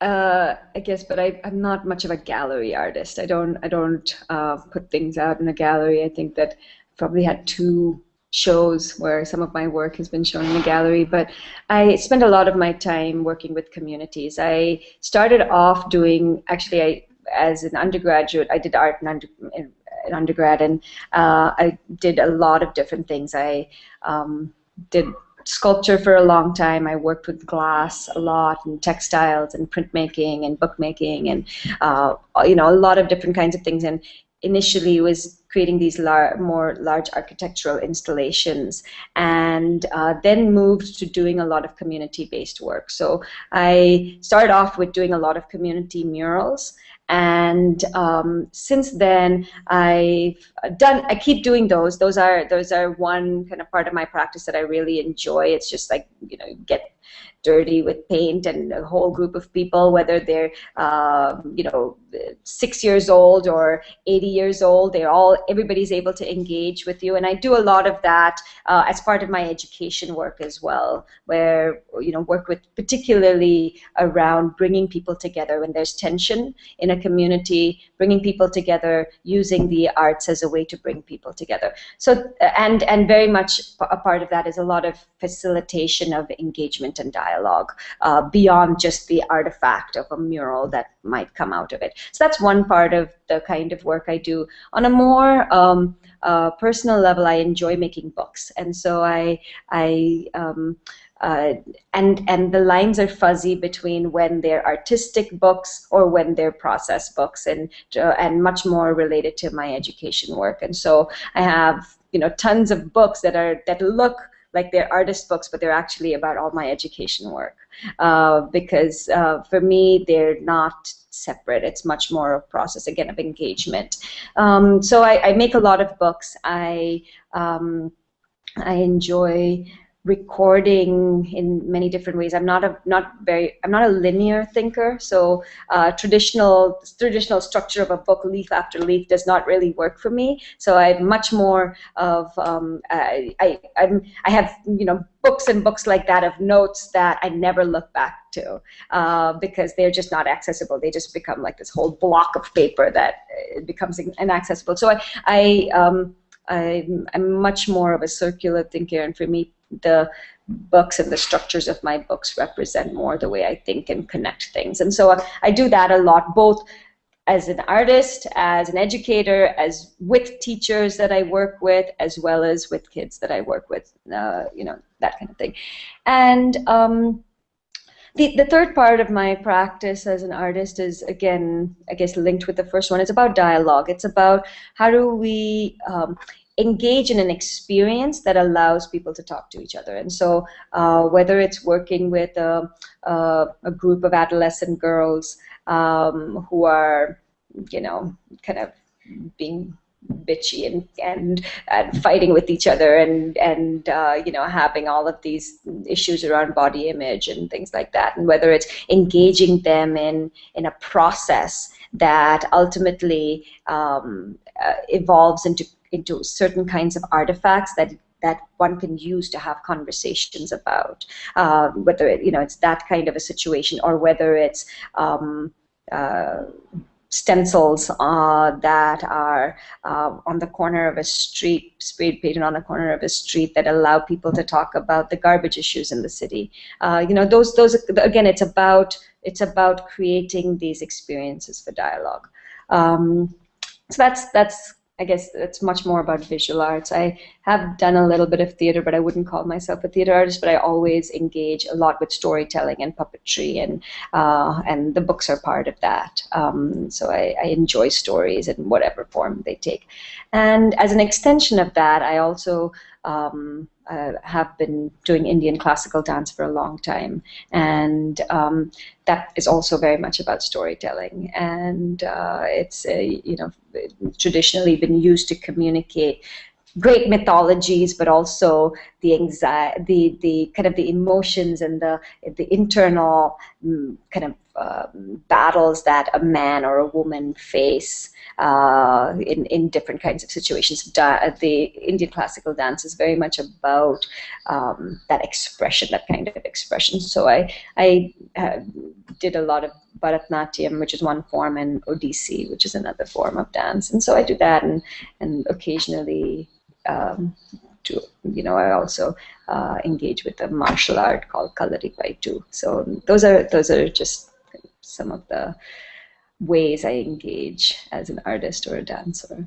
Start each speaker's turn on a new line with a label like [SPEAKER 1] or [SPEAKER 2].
[SPEAKER 1] I guess, but I'm not much of a gallery artist. I don't put things out in a gallery. I think that I've probably had two shows where some of my work has been shown in a gallery, but I spend a lot of my time working with communities. I started off doing, actually, as an undergraduate, I did art in undergrad, and I did a lot of different things. I did sculpture for a long time. I worked with glass a lot, and textiles, and printmaking, and bookmaking, and a lot of different kinds of things. And initially was creating these more large architectural installations, and then moved to doing a lot of community-based work. So I started off with doing a lot of community murals, and since then I keep doing those. Those are one kind of part of my practice that I really enjoy. It's just like, get dirty with paint, and a whole group of people, whether they're 6 years old or 80 years old, everybody's able to engage with you. And I do a lot of that as part of my education work as well, where work with particularly around bringing people together when there's tension in a community, bringing people together using the arts as a way to bring people together. So and very much a part of that is a lot of facilitation of engagement and dialogue beyond just the artifact of a mural that might come out of it. So that's one part of the kind of work I do. On a more personal level, I enjoy making books, and so and the lines are fuzzy between when they're artistic books or when they're process books, and much more related to my education work. And so I have tons of books that look like they're artist books, but they're actually about all my education work, because for me they're not separate. It's much more a process, again, of engagement. So I make a lot of books. I enjoy recording in many different ways. I'm not a linear thinker, so traditional structure of a book, leaf after leaf, does not really work for me. So I'm much more of I have books and books like that of notes that I never look back to because they're just not accessible. They just become like this whole block of paper that becomes inaccessible. So I'm much more of a circular thinker, and for me, the books and the structures of my books represent more the way I think and connect things. And so I do that a lot, both as an artist, as an educator, as with teachers that I work with, as well as with kids that I work with, that kind of thing. And the third part of my practice as an artist is, again, I guess linked with the first one. It's about dialogue. It's about how do we engage in an experience that allows people to talk to each other. And so whether it's working with a group of adolescent girls who are, kind of being bitchy and fighting with each other, and having all of these issues around body image and things like that, and whether it's engaging them in a process that ultimately evolves into certain kinds of artifacts that one can use to have conversations about, whether it's that kind of a situation, or whether it's stencils that are on the corner of a street, spray painted on the corner of a street, that allow people to talk about the garbage issues in the city. Those again, it's about creating these experiences for dialogue. So that's I guess it's much more about visual arts. I have done a little bit of theater, but I wouldn't call myself a theater artist. But I always engage a lot with storytelling and puppetry, and the books are part of that. So I enjoy stories in whatever form they take. And as an extension of that, I also have been doing Indian classical dance for a long time, and that is also very much about storytelling. And it's traditionally been used to communicate great mythologies, but also the anxiety, the kind of the emotions and the internal kind of battles that a man or a woman face in different kinds of situations. The Indian classical dance is very much about that expression, that kind of expression. So I did a lot of Bharatanatyam, which is one form, and Odissi, which is another form of dance. And so I do that, and occasionally, I also engage with a martial art called Kalaripai too. So those are just some of the ways I engage as an artist or a dancer.